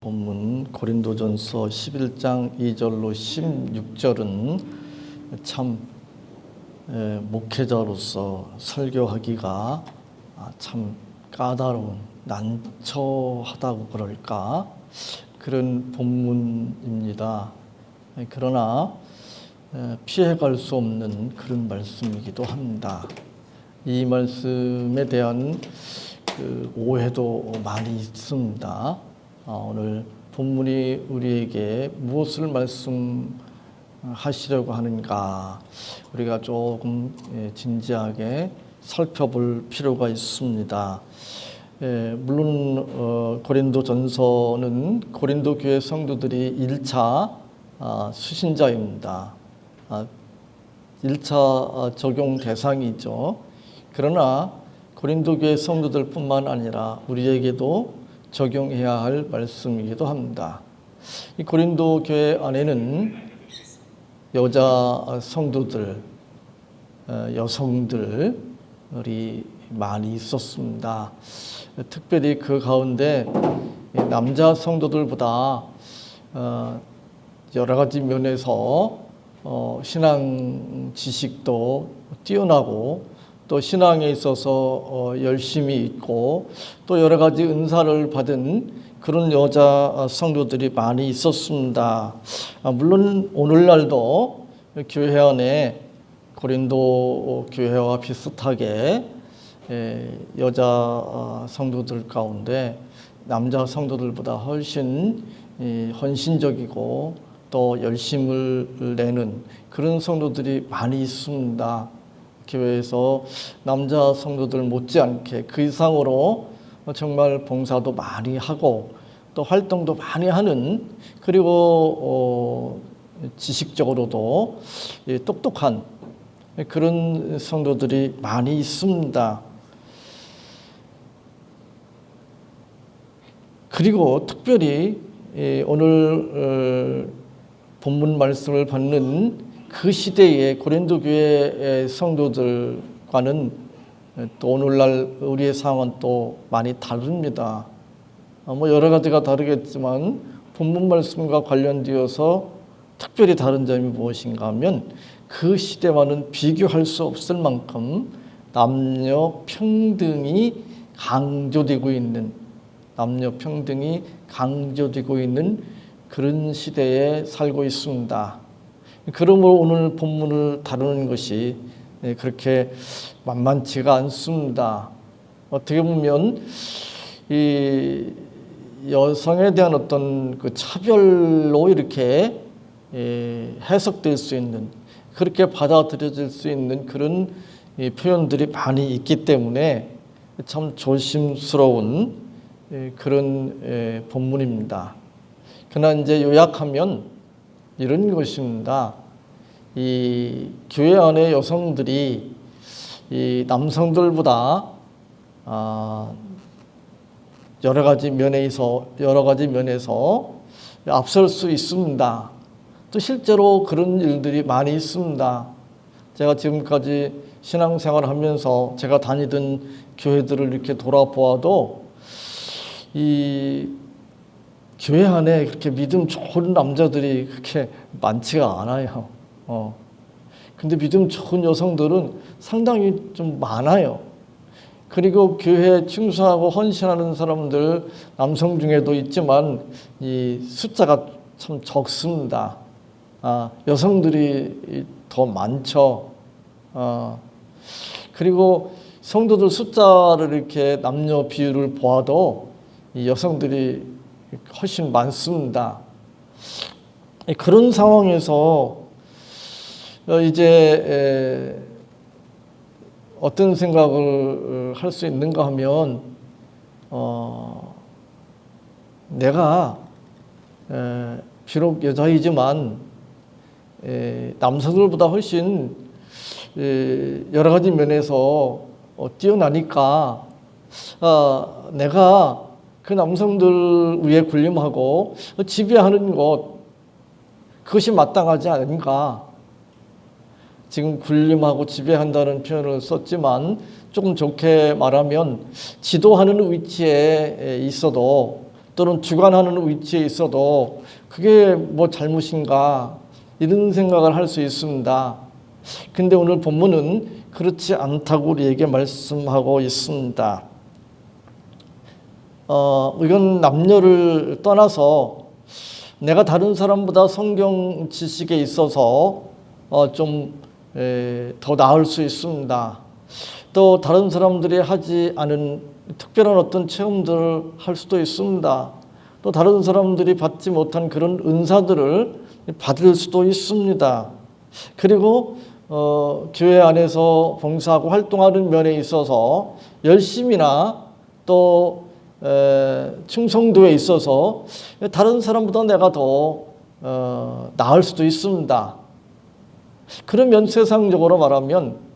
본문 고린도전서 11장 2절로 16절은 참 목회자로서 설교하기가 참 까다로운 난처하다고 그럴까 그런 본문입니다. 그러나 피해갈 수 없는 그런 말씀이기도 합니다. 이 말씀에 대한 오해도 많이 있습니다. 오늘 본문이 우리에게 무엇을 말씀하시려고 하는가 우리가 조금 진지하게 살펴볼 필요가 있습니다. 물론 고린도전서는 고린도 교회 성도들이 1차 수신자입니다. 1차 적용 대상이죠. 그러나 고린도 교회 성도들뿐만 아니라 우리에게도 적용해야 할 말씀이기도 합니다. 이 고린도 교회 안에는 여자 성도들, 여성들이 많이 있었습니다. 특별히 그 가운데 남자 성도들보다 여러 가지 면에서 신앙 지식도 뛰어나고 또 신앙에 있어서 열심히 있고 또 여러 가지 은사를 받은 그런 여자 성도들이 많이 있었습니다. 물론 오늘날도 교회 안에 고린도 교회와 비슷하게 여자 성도들 가운데 남자 성도들보다 훨씬 헌신적이고 또 열심을 내는 그런 성도들이 많이 있습니다. 교회에서 남자 성도들 못지않게 그 이상으로 정말 봉사도 많이 하고 또 활동도 많이 하는 그리고 지식적으로도 똑똑한 그런 성도들이 많이 있습니다. 그리고 특별히 오늘 본문 말씀을 받는 그 시대의 고린도 교회 성도들과는 또 오늘날 우리의 상황은 또 많이 다릅니다. 여러 가지가 다르겠지만 본문 말씀과 관련되어서 특별히 다른 점이 무엇인가 하면 그 시대와는 비교할 수 없을 만큼 남녀 평등이 강조되고 있는 그런 시대에 살고 있습니다. 그러므로 오늘 본문을 다루는 것이 그렇게 만만치가 않습니다. 어떻게 보면 이 여성에 대한 어떤 그 차별로 이렇게 해석될 수 있는 그렇게 받아들여질 수 있는 그런 표현들이 많이 있기 때문에 참 조심스러운 그런 본문입니다. 그러나 이제 요약하면 이런 것입니다. 이 교회 안의 여성들이 이 남성들보다 여러 가지 면에서 앞설 수 있습니다. 또 실제로 그런 일들이 많이 있습니다. 제가 지금까지 신앙생활을 하면서 제가 다니던 교회들을 이렇게 돌아보아도 이 교회 안에 그렇게 믿음 좋은 남자들이 그렇게 많지가 않아요. 근데 믿음 좋은 여성들은 상당히 좀 많아요. 그리고 교회에 충성하고 헌신하는 사람들 남성 중에도 있지만 이 숫자가 참 적습니다. 여성들이 더 많죠. 그리고 성도들 숫자를 이렇게 남녀 비율을 보아도 이 여성들이 훨씬 많습니다. 그런 상황에서 이제 어떤 생각을 할 수 있는가 하면 내가 비록 여자이지만 남성들보다 훨씬 여러 가지 면에서 뛰어나니까 내가 그 남성들 위에 군림하고 지배하는 것 그것이 마땅하지 않은가. 지금 군림하고 지배한다는 표현을 썼지만 조금 좋게 말하면 지도하는 위치에 있어도 또는 주관하는 위치에 있어도 그게 뭐 잘못인가 이런 생각을 할 수 있습니다. 근데 오늘 본문은 그렇지 않다고 우리에게 말씀하고 있습니다. 이건 남녀를 떠나서 내가 다른 사람보다 성경 지식에 있어서 좀 더 나을 수 있습니다. 또 다른 사람들이 하지 않은 특별한 어떤 체험들을 할 수도 있습니다. 또 다른 사람들이 받지 못한 그런 은사들을 받을 수도 있습니다. 그리고 교회 안에서 봉사하고 활동하는 면에 있어서 열심이나 또 충성도에 있어서 다른 사람보다 내가 더 나을 수도 있습니다. 그러면 세상적으로 말하면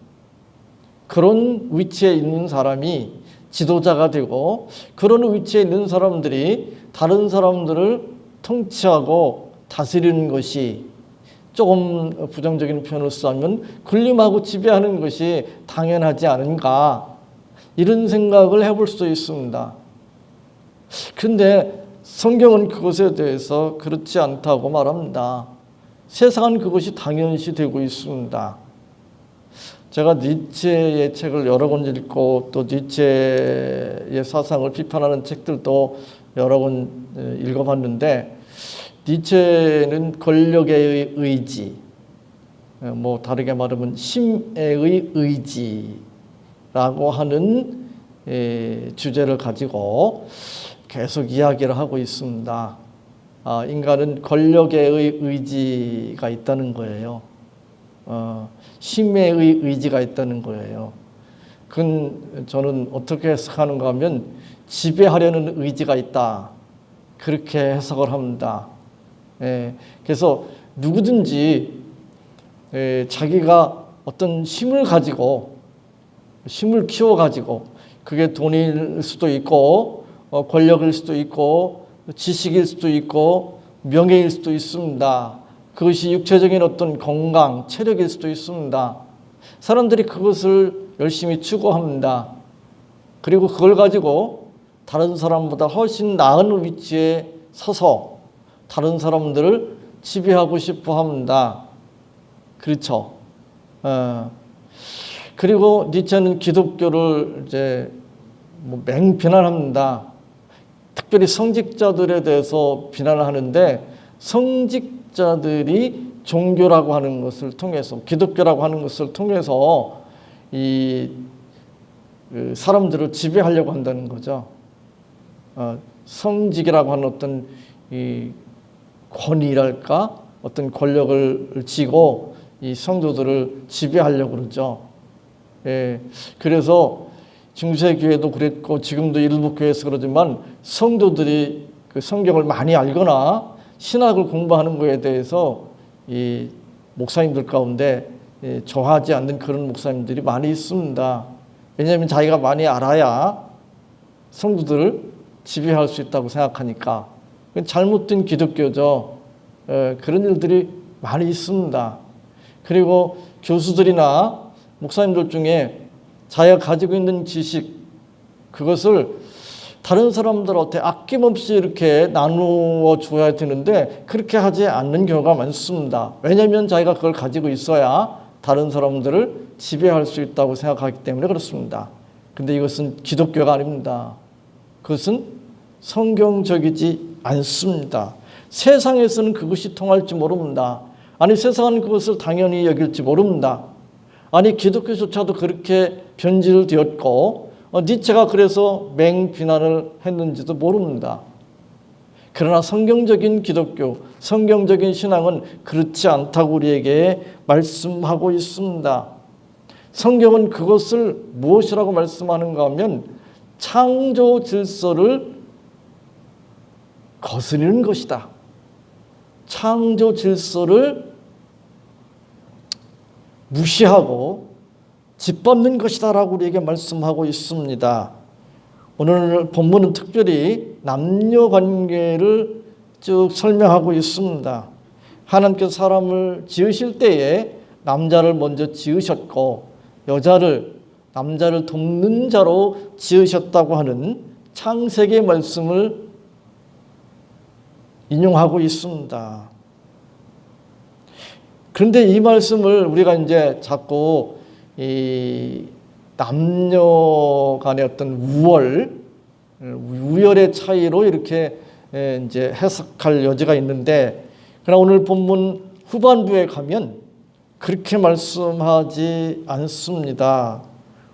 그런 위치에 있는 사람이 지도자가 되고 그런 위치에 있는 사람들이 다른 사람들을 통치하고 다스리는 것이 조금 부정적인 표현을 쓰자면 군림하고 지배하는 것이 당연하지 않은가 이런 생각을 해볼 수도 있습니다. 그런데 성경은 그것에 대해서 그렇지 않다고 말합니다. 세상은 그것이 당연시 되고 있습니다. 제가 니체의 책을 여러 권 읽고 또 니체의 사상을 비판하는 책들도 여러 권 읽어봤는데 니체는 권력의 의지, 뭐 다르게 말하면 심의 의지라고 하는 주제를 가지고 계속 이야기를 하고 있습니다. 인간은 권력의 의지가 있다는 거예요. 심의 의지가 있다는 거예요. 그건 저는 어떻게 해석하는가 하면 지배하려는 의지가 있다. 그렇게 해석을 합니다. 그래서 누구든지 자기가 어떤 힘을 가지고 힘을 키워가지고 그게 돈일 수도 있고 권력일 수도 있고 지식일 수도 있고 명예일 수도 있습니다. 그것이 육체적인 어떤 건강, 체력일 수도 있습니다. 사람들이 그것을 열심히 추구합니다. 그리고 그걸 가지고 다른 사람보다 훨씬 나은 위치에 서서 다른 사람들을 지배하고 싶어 합니다. 그렇죠. 그리고 니체는 기독교를 이제 맹비난합니다. 특별히 성직자들에 대해서 비난을 하는데 성직자들이 종교라고 하는 것을 통해서 기독교라고 하는 것을 통해서 이 사람들을 지배하려고 한다는 거죠. 성직이라고 하는 어떤 이 권위랄까 어떤 권력을 쥐고 이 성도들을 지배하려고 그러죠. 그래서 중세교회도 그랬고 지금도 일부 교회에서 그러지만 성도들이 그 성경을 많이 알거나 신학을 공부하는 것에 대해서 이 목사님들 가운데 좋아하지 않는 그런 목사님들이 많이 있습니다. 왜냐하면 자기가 많이 알아야 성도들을 지배할 수 있다고 생각하니까. 잘못된 기독교죠. 그런 일들이 많이 있습니다. 그리고 교수들이나 목사님들 중에 자기가 가지고 있는 지식 그것을 다른 사람들한테 아낌없이 이렇게 나누어 줘야 되는데 그렇게 하지 않는 경우가 많습니다. 왜냐하면 자기가 그걸 가지고 있어야 다른 사람들을 지배할 수 있다고 생각하기 때문에 그렇습니다. 근데 이것은 기독교가 아닙니다. 그것은 성경적이지 않습니다. 세상에서는 그것이 통할지 모릅니다. 아니 세상은 그것을 당연히 여길지 모릅니다. 아니 기독교조차도 그렇게 변질되었고 니체가 그래서 맹비난을 했는지도 모릅니다. 그러나 성경적인 기독교, 성경적인 신앙은 그렇지 않다고 우리에게 말씀하고 있습니다. 성경은 그것을 무엇이라고 말씀하는가 하면 창조 질서를 거스르는 것이다. 창조 질서를 무시하고 짓밟는 것이다 라고 우리에게 말씀하고 있습니다. 오늘 본문은 특별히 남녀관계를 쭉 설명하고 있습니다. 하나님께서 사람을 지으실 때에 남자를 먼저 지으셨고 남자를 돕는 자로 지으셨다고 하는 창세기 말씀을 인용하고 있습니다. 그런데 이 말씀을 우리가 이제 자꾸 이 남녀 간의 어떤 우열의 차이로 이렇게 이제 해석할 여지가 있는데, 그러나 오늘 본문 후반부에 가면 그렇게 말씀하지 않습니다.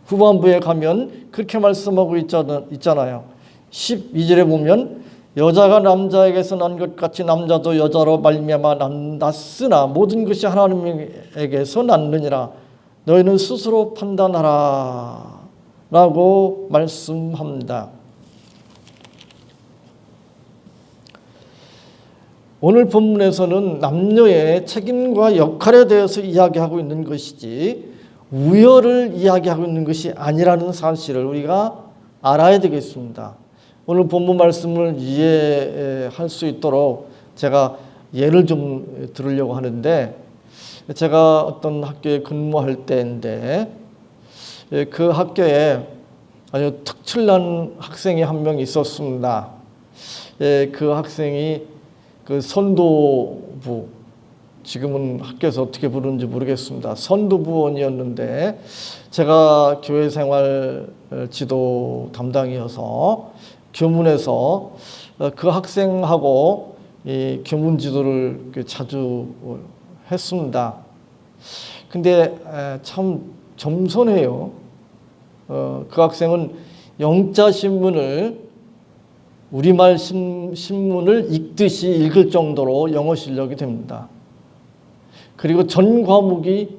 후반부에 가면 그렇게 말씀하고 있잖아요. 12절에 보면 여자가 남자에게서 난 것 같이 남자도 여자로 말미암아 났으나 모든 것이 하나님에게서 났느니라. 너희는 스스로 판단하라 라고 말씀합니다. 오늘 본문에서는 남녀의 책임과 역할에 대해서 이야기하고 있는 것이지 우열을 이야기하고 있는 것이 아니라는 사실을 우리가 알아야 되겠습니다. 오늘 본문 말씀을 이해할 수 있도록 제가 예를 좀 들으려고 하는데, 제가 어떤 학교에 근무할 때인데 그 학교에 아주 특출난 학생이 한 명 있었습니다. 그 학생이 그 선도부, 지금은 학교에서 어떻게 부르는지 모르겠습니다. 선도부원이었는데 제가 교회 생활 지도 담당이어서 교문에서 그 학생하고 이 교문 지도를 자주 했습니다. 근데 참 겸손해요. 그 학생은 영자 신문을 우리말 신문을 읽듯이 읽을 정도로 영어 실력이 됩니다. 그리고 전 과목이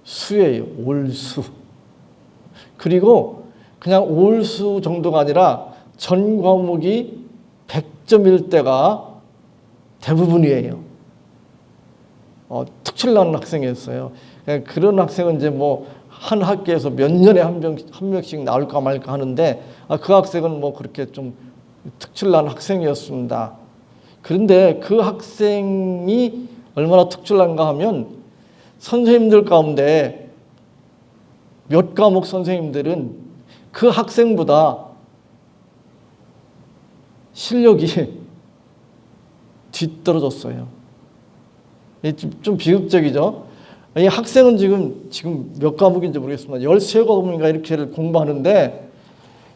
수예요. 올수. 그리고 그냥 올수 정도가 아니라 전 과목이 100점일 때가 대부분이에요. 특출난 학생이었어요. 그런 학생은 이제 뭐 한 학교에서 몇 년에 한 명씩 나올까 말까 하는데, 그 학생은 뭐 그렇게 좀 특출난 학생이었습니다. 그런데 그 학생이 얼마나 특출난가 하면 선생님들 가운데 몇 과목 선생님들은 그 학생보다 실력이 뒤떨어졌어요. 좀 비극적이죠. 이 학생은 지금 몇 과목인지 모르겠습니다. 13과목인가 이렇게를 공부하는데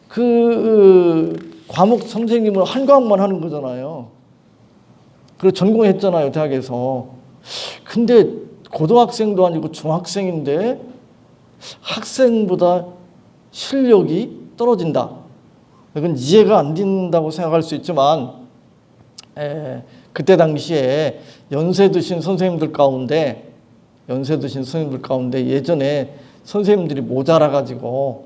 그 과목 선생님은 한 과목만 하는 거잖아요. 그리고 전공했잖아요, 대학에서. 근데 고등학생도 아니고 중학생인데 학생보다 실력이 떨어진다. 이건 이해가 안 된다고 생각할 수 있지만, 그때 당시에 연세 드신 선생님들 가운데 예전에 선생님들이 모자라가지고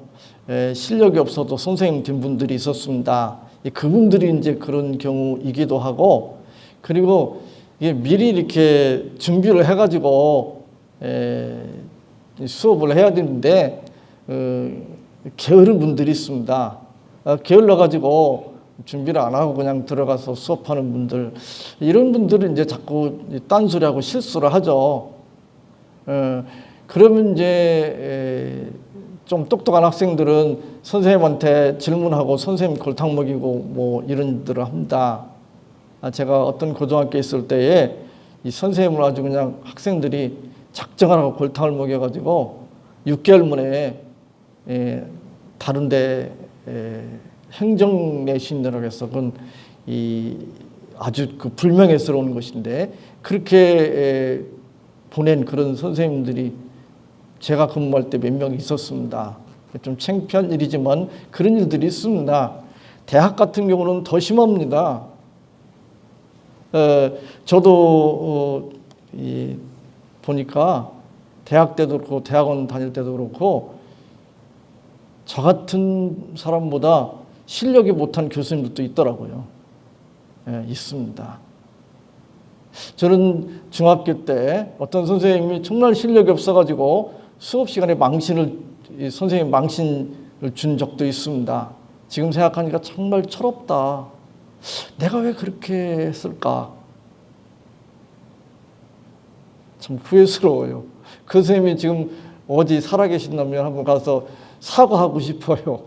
실력이 없어도 선생님 된 분들이 있었습니다. 그분들이 이제 그런 경우이기도 하고, 그리고 이게 미리 이렇게 준비를 해가지고 수업을 해야 되는데 게으른 분들이 있습니다. 게을러가지고 준비를 안 하고 그냥 들어가서 수업하는 분들, 이런 분들은 이제 자꾸 딴소리하고 실수를 하죠. 그러면 이제 좀 똑똑한 학생들은 선생님한테 질문하고 선생님 골탕 먹이고 뭐 이런 일들을 합니다. 제가 어떤 고등학교에 있을 때에 이 선생님을 아주 그냥 학생들이 작정을 하고 골탕을 먹여가지고 6개월 만에 다른 데 행정내신이라고 해서 그건 아주 그 불명예스러운 것인데, 그렇게 보낸 그런 선생님들이 제가 근무할 때 몇 명 있었습니다. 좀 창피한 일이지만 그런 일들이 있습니다. 대학 같은 경우는 더 심합니다. 저도 보니까 대학 때도 그렇고 대학원 다닐 때도 그렇고 저 같은 사람보다 실력이 못한 교수님들도 있더라고요. 있습니다. 저는 중학교 때 어떤 선생님이 정말 실력이 없어가지고 수업 시간에 선생님 망신을 준 적도 있습니다. 지금 생각하니까 정말 철없다. 내가 왜 그렇게 했을까? 참 후회스러워요. 그 선생님이 지금 어디 살아계신다면 한번 가서 사과하고 싶어요.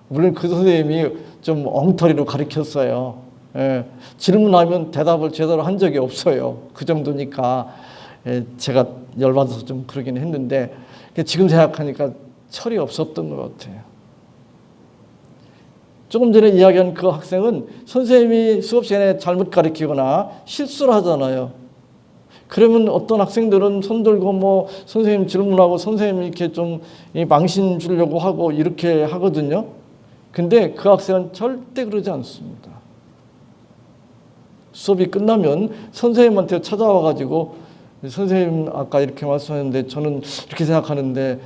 물론 그 선생님이 좀 엉터리로 가르쳤어요. 질문하면 대답을 제대로 한 적이 없어요. 그 정도니까 제가 열받아서 좀 그러긴 했는데 지금 생각하니까 철이 없었던 것 같아요. 조금 전에 이야기한 그 학생은 선생님이 수업 시간에 잘못 가르치거나 실수를 하잖아요. 그러면 어떤 학생들은 손 들고 뭐 선생님 질문하고 선생님 이렇게 좀 망신 주려고 하고 이렇게 하거든요. 근데 그 학생은 절대 그러지 않습니다. 수업이 끝나면 선생님한테 찾아와 가지고 선생님 아까 이렇게 말씀하셨는데 저는 이렇게 생각하는데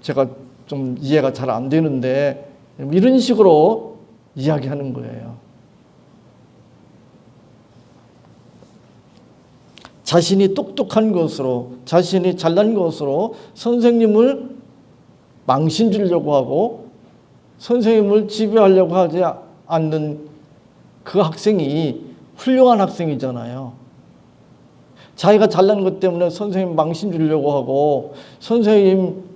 제가 좀 이해가 잘 안 되는데 이런 식으로 이야기하는 거예요. 자신이 똑똑한 것으로, 자신이 잘난 것으로 선생님을 망신 주려고 하고 선생님을 지배하려고 하지 않는 그 학생이 훌륭한 학생이잖아요. 자기가 잘난 것 때문에 선생님 망신 주려고 하고 선생님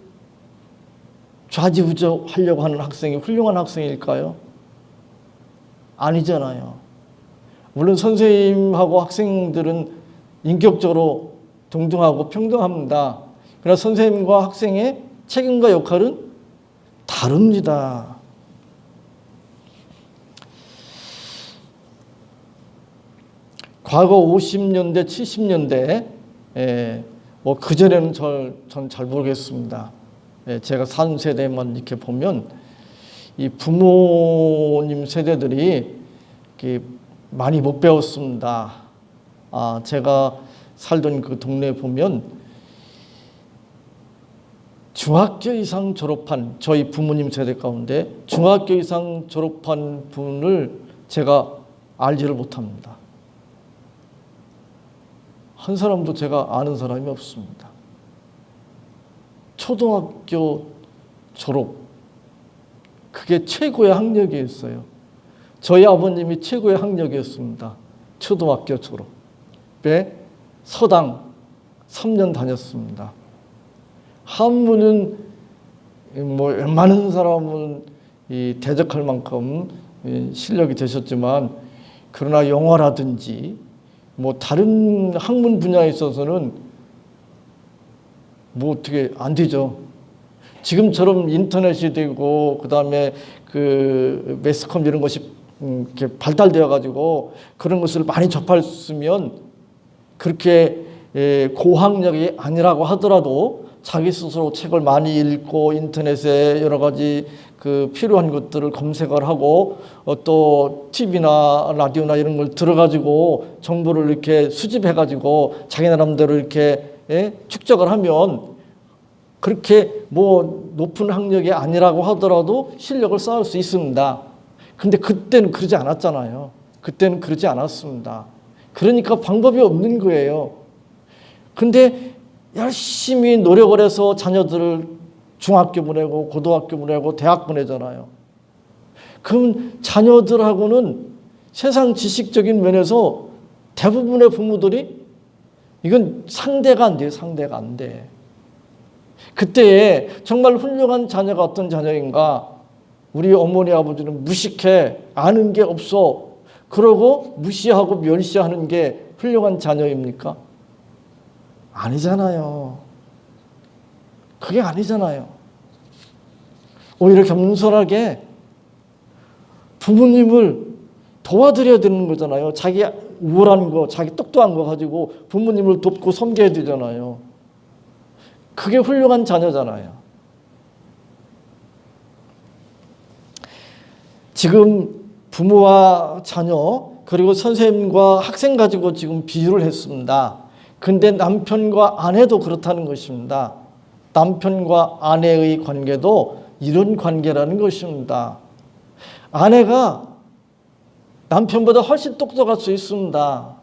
좌지우지하려고 하는 학생이 훌륭한 학생일까요? 아니잖아요. 물론 선생님하고 학생들은 인격적으로 동등하고 평등합니다. 그러나 선생님과 학생의 책임과 역할은 다릅니다. 과거 50년대, 70년대, 뭐 그전에는 전 잘 모르겠습니다. 제가 산 세대만 이렇게 보면 이 부모님 세대들이 이렇게 많이 못 배웠습니다. 제가 살던 그 동네에 보면 중학교 이상 졸업한 저희 부모님 세대 가운데 중학교 이상 졸업한 분을 제가 알지를 못합니다. 한 사람도 제가 아는 사람이 없습니다. 초등학교 졸업, 그게 최고의 학력이었어요. 저희 아버님이 최고의 학력이었습니다. 초등학교 졸업에 서당 3년 다녔습니다. 한문은 뭐 웬만한 사람은 대적할 만큼 실력이 되셨지만 그러나 영어라든지 뭐 다른 학문 분야에 있어서는 뭐 어떻게 안 되죠. 지금처럼 인터넷이 되고 그다음에 그 매스컴 이런 것이 이렇게 발달되어 가지고 그런 것을 많이 접했으면 그렇게 고학력이 아니라고 하더라도 자기 스스로 책을 많이 읽고 인터넷에 여러 가지 그 필요한 것들을 검색을 하고 또 TV나 라디오나 이런 걸 들어가지고 정보를 이렇게 수집해가지고 자기 나름대로 이렇게 축적을 하면 그렇게 뭐 높은 학력이 아니라고 하더라도 실력을 쌓을 수 있습니다. 근데 그때는 그러지 않았잖아요. 그때는 그러지 않았습니다. 그러니까 방법이 없는 거예요. 근데 열심히 노력을 해서 자녀들을 중학교 보내고 고등학교 보내고 대학 보내잖아요. 그럼 자녀들하고는 세상 지식적인 면에서 대부분의 부모들이 이건 상대가 안 돼요. 상대가 안 돼. 그때에 정말 훌륭한 자녀가 어떤 자녀인가? 우리 어머니 아버지는 무식해. 아는 게 없어. 그러고 무시하고 멸시하는 게 훌륭한 자녀입니까? 아니잖아요. 그게 아니잖아요. 오히려 겸손하게 부모님을 도와드려야 되는 거잖아요. 자기 우월한 거, 자기 똑똑한 거 가지고 부모님을 돕고 섬겨야 되잖아요. 그게 훌륭한 자녀잖아요. 지금 부모와 자녀 그리고 선생님과 학생 가지고 지금 비유를 했습니다. 근데 남편과 아내도 그렇다는 것입니다. 남편과 아내의 관계도 이런 관계라는 것입니다. 아내가 남편보다 훨씬 똑똑할 수 있습니다.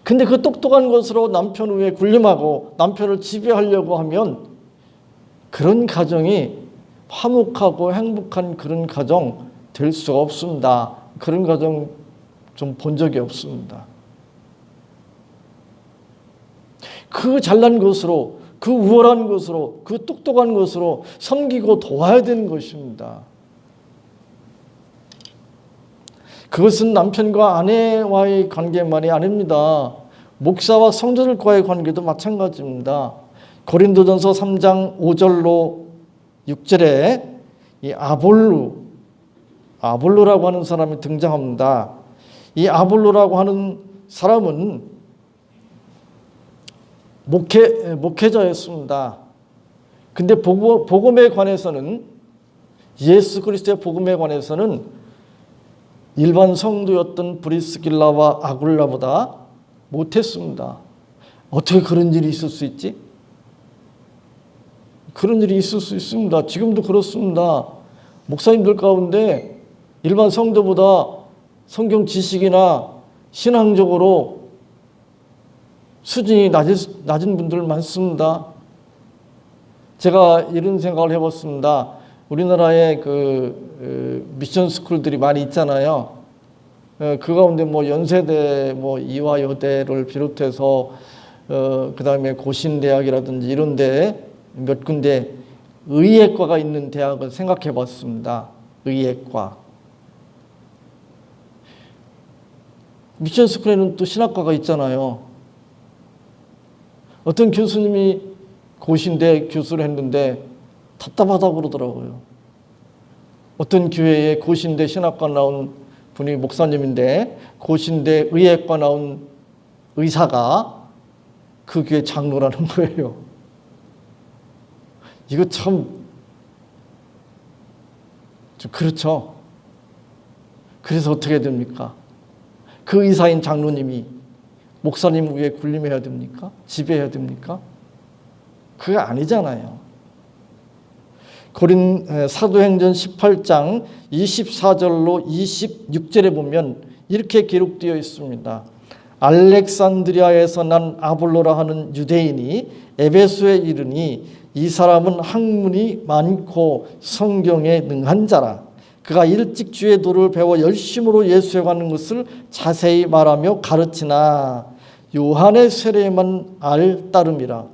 근데 그 똑똑한 것으로 남편 위에 군림하고 남편을 지배하려고 하면 그런 가정이 화목하고 행복한 그런 가정 될 수가 없습니다. 그런 가정 좀 본 적이 없습니다. 그 잘난 것으로, 그 우월한 것으로, 그 똑똑한 것으로 섬기고 도와야 되는 것입니다. 그것은 남편과 아내와의 관계만이 아닙니다. 목사와 성도들과의 관계도 마찬가지입니다. 고린도전서 3장 5절로 6절에 이 아볼로라고 하는 사람이 등장합니다. 이 아볼로라고 하는 사람은 목회자였습니다. 근데 복음에 관해서는, 예수 그리스도의 복음에 관해서는 일반 성도였던 브리스길라와 아굴라보다 못했습니다. 어떻게 그런 일이 있을 수 있지? 그런 일이 있을 수 있습니다. 지금도 그렇습니다. 목사님들 가운데 일반 성도보다 성경 지식이나 신앙적으로 수준이 낮은 분들 많습니다. 제가 이런 생각을 해봤습니다. 우리나라에 미션 스쿨들이 많이 있잖아요. 그 가운데 연세대, 이화여대를 비롯해서 그 다음에 고신대학이라든지 이런 데 몇 군데 의예과가 있는 대학을 생각해 봤습니다. 의예과. 미션 스쿨에는 또 신학과가 있잖아요. 어떤 교수님이 고신대 교수를 했는데 답답하다고 그러더라고요. 어떤 교회에 고신대 신학과 나온 분이 목사님인데 고신대 의예과 나온 의사가 그 교회 장로라는 거예요. 이거 좀 그렇죠. 그래서 어떻게 됩니까? 그 의사인 장로님이 목사님 위에 군림해야 됩니까? 지배해야 됩니까? 그게 아니잖아요. 사도행전 18장 24절로 26절에 보면 이렇게 기록되어 있습니다. 알렉산드리아에서 난 아볼로라 하는 유대인이 에베소에 이르니 이 사람은 학문이 많고 성경에 능한 자라. 그가 일찍 주의 도를 배워 열심으로 예수에 가는 것을 자세히 말하며 가르치나 요한의 세례만 알 따름이라.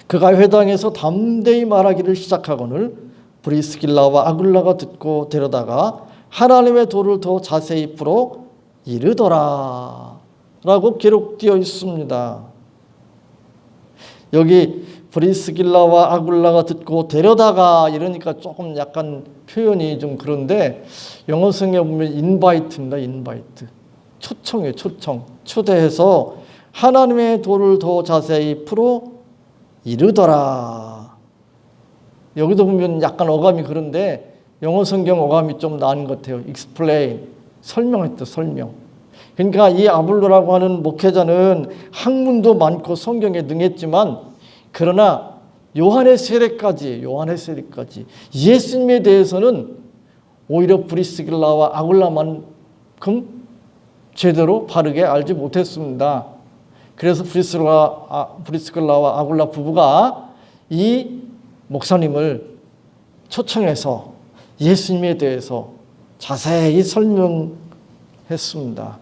그가 회당에서 담대히 말하기를 시작하거늘 브리스길라와 아굴라가 듣고 데려다가 하나님의 도를 더 자세히 풀어 이르더라 라고 기록되어 있습니다. 여기 브리스길라와 아굴라가 듣고 데려다가 이러니까 조금 약간 표현이 좀 그런데 영어 성경에 보면 인바이트입니다. 인바이트. 초청이에요. 초청. 초대해서 하나님의 도를 더 자세히 풀어 이르더라. 여기도 보면 약간 어감이 그런데 영어 성경 어감이 좀 나은 것 같아요. explain. 설명했다. 설명. 그러니까 이 아볼로라고 하는 목회자는 학문도 많고 성경에 능했지만 그러나 요한의 세례까지 예수님에 대해서는 오히려 브리스길라와 아굴라만큼 제대로 바르게 알지 못했습니다. 그래서 브리스길라와 아굴라 부부가 이 목사님을 초청해서 예수님에 대해서 자세히 설명했습니다.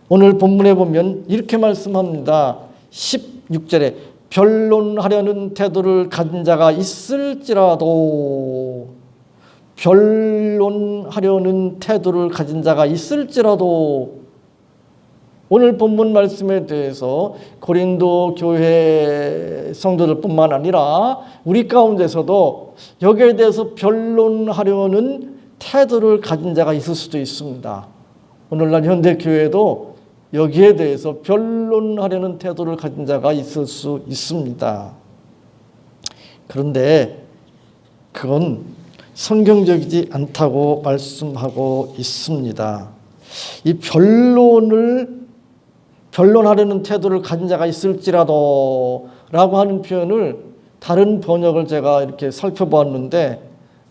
오늘 본문에 보면 이렇게 말씀합니다. 16절에 변론하려는 태도를 가진 자가 있을지라도 오늘 본문 말씀에 대해서 고린도 교회 성도들뿐만 아니라 우리 가운데서도 여기에 대해서 변론하려는 태도를 가진 자가 있을 수도 있습니다. 오늘날 현대교회도 여기에 대해서 변론하려는 태도를 가진 자가 있을 수 있습니다. 그런데 그건 성경적이지 않다고 말씀하고 있습니다. 이 변론하려는 태도를 가진 자가 있을지라도 라고 하는 표현을 다른 번역을 제가 이렇게 살펴보았는데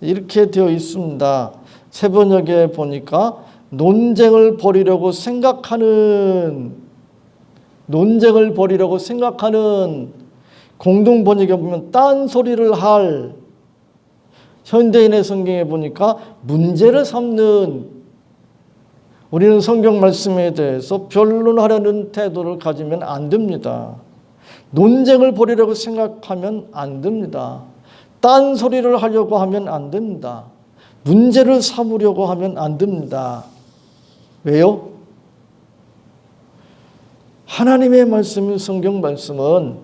이렇게 되어 있습니다. 새 번역에 보니까 논쟁을 벌이려고 생각하는 공동 번역에 보면 딴소리를 할, 현대인의 성경에 보니까 문제를 삼는, 우리는 성경 말씀에 대해서 변론하려는 태도를 가지면 안 됩니다. 논쟁을 벌이려고 생각하면 안 됩니다. 딴소리를 하려고 하면 안 됩니다. 문제를 삼으려고 하면 안 됩니다. 왜요? 하나님의 말씀, 성경 말씀은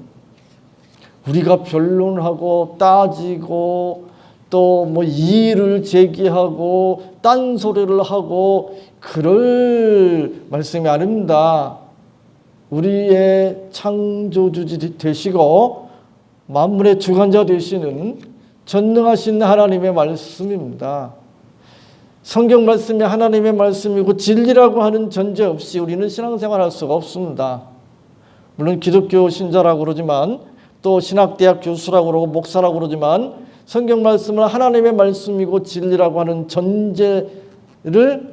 우리가 변론하고 따지고 또 뭐 이의를 제기하고 딴소리를 하고 그럴 말씀이 아닙니다. 우리의 창조주지 되시고 만물의 주관자 되시는 전능하신 하나님의 말씀입니다. 성경 말씀이 하나님의 말씀이고 진리라고 하는 전제 없이 우리는 신앙생활할 수가 없습니다. 물론 기독교 신자라고 그러지만 또 신학대학 교수라고 그러고 목사라고 그러지만 성경 말씀은 하나님의 말씀이고 진리라고 하는 전제를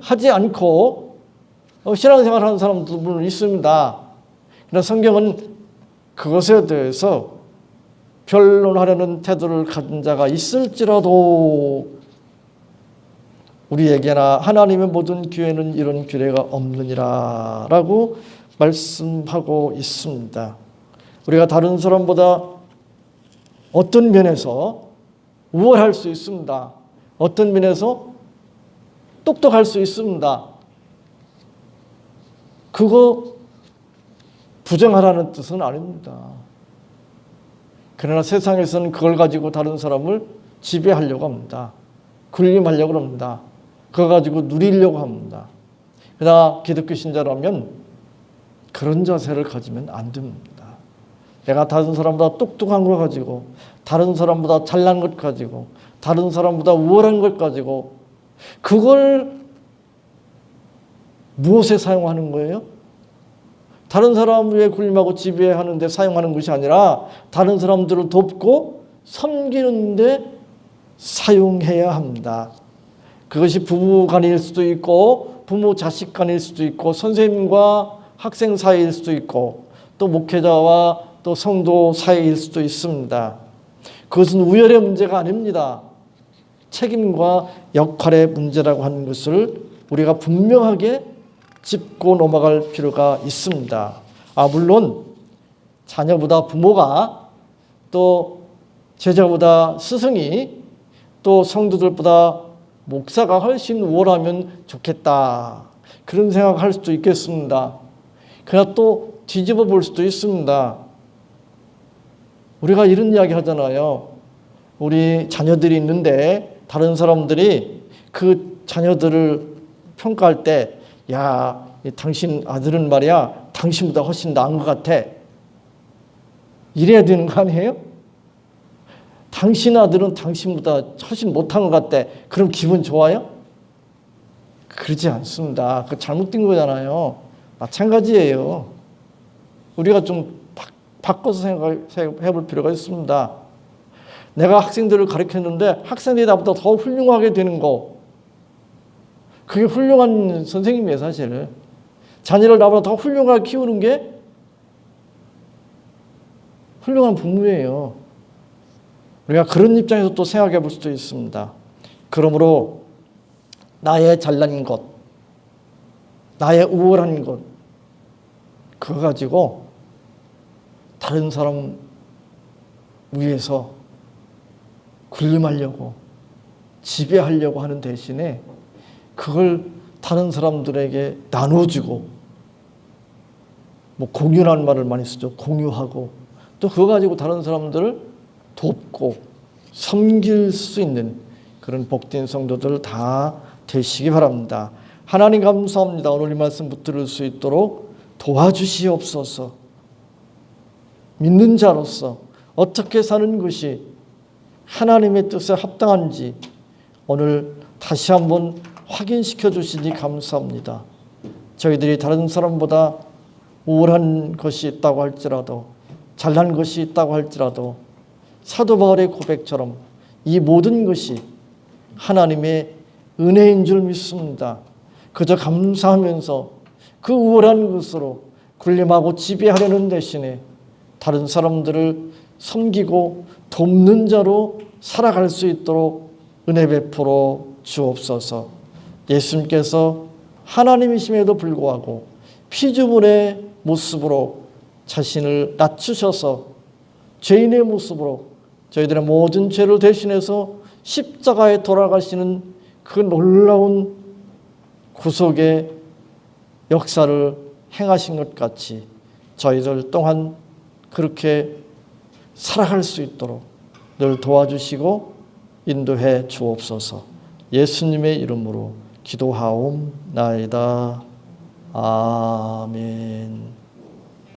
하지 않고 신앙생활하는 사람도 물론 있습니다. 그러나 성경은 그것에 대해서 변론하려는 태도를 가진 자가 있을지라도 우리에게나 하나님의 모든 교회는 이런 규례가 없느니라 라고 말씀하고 있습니다. 우리가 다른 사람보다 어떤 면에서 우월할 수 있습니다. 어떤 면에서 똑똑할 수 있습니다. 그거 부정하라는 뜻은 아닙니다. 그러나 세상에서는 그걸 가지고 다른 사람을 지배하려고 합니다. 군림하려고 합니다. 그거 가지고 누리려고 합니다. 그러나 기독교 신자라면 그런 자세를 가지면 안 됩니다. 내가 다른 사람보다 똑똑한 걸 가지고 다른 사람보다 잘난 것 가지고 다른 사람보다 우월한 것 가지고 그걸 무엇에 사용하는 거예요? 다른 사람을 군림하고 지배하는 데 사용하는 것이 아니라 다른 사람들을 돕고 섬기는 데 사용해야 합니다. 그것이 부부 간일 수도 있고 부모 자식 간일 수도 있고 선생님과 학생 사이일 수도 있고 또 목회자와 또 성도 사이일 수도 있습니다. 그것은 우열의 문제가 아닙니다. 책임과 역할의 문제라고 하는 것을 우리가 분명하게 짚고 넘어갈 필요가 있습니다. 물론 자녀보다 부모가 또 제자보다 스승이 또 성도들보다 목사가 훨씬 우월하면 좋겠다. 그런 생각할 수도 있겠습니다. 그러나 또 뒤집어 볼 수도 있습니다. 우리가 이런 이야기 하잖아요. 우리 자녀들이 있는데 다른 사람들이 그 자녀들을 평가할 때 야, 당신 아들은 말이야 당신보다 훨씬 나은 것 같아. 이래야 되는 거 아니에요? 당신 아들은 당신보다 훨씬 못한 것 같대. 그럼 기분 좋아요? 그러지 않습니다. 그 잘못된 거잖아요. 마찬가지예요. 우리가 좀 바꿔서 생각해 볼 필요가 있습니다. 내가 학생들을 가르쳤는데 학생들이 나보다 더 훌륭하게 되는 거, 그게 훌륭한 선생님이에요. 사실 자녀를 나보다 더 훌륭하게 키우는 게 훌륭한 부모예요. 우리가 그런 입장에서 또 생각해 볼 수도 있습니다. 그러므로 나의 잘난 것, 나의 우월한 것, 그거 가지고 다른 사람 위해서 군림하려고 지배하려고 하는 대신에 그걸 다른 사람들에게 나눠주고, 뭐 공유라는 말을 많이 쓰죠. 공유하고 또 그거 가지고 다른 사람들을 돕고 섬길 수 있는 그런 복된 성도들 다 되시기 바랍니다. 하나님 감사합니다. 오늘 이 말씀 붙들을 수 있도록 도와주시옵소서. 믿는 자로서 어떻게 사는 것이 하나님의 뜻에 합당한지 오늘 다시 한번 확인시켜 주시니 감사합니다. 저희들이 다른 사람보다 우월한 것이 있다고 할지라도 잘난 것이 있다고 할지라도 사도 바울의 고백처럼 이 모든 것이 하나님의 은혜인 줄 믿습니다. 그저 감사하면서 그 우월한 것으로 군림하고 지배하려는 대신에 다른 사람들을 섬기고 돕는 자로 살아갈 수 있도록 은혜 베풀어 주옵소서. 예수님께서 하나님이심에도 불구하고 피조물의 모습으로 자신을 낮추셔서 죄인의 모습으로 저희들의 모든 죄를 대신해서 십자가에 돌아가시는 그 놀라운 구속의 역사를 행하신 것 같이 저희들 또한 그렇게 살아갈 수 있도록 늘 도와주시고 인도해 주옵소서. 예수님의 이름으로 기도하옵나이다. 아멘.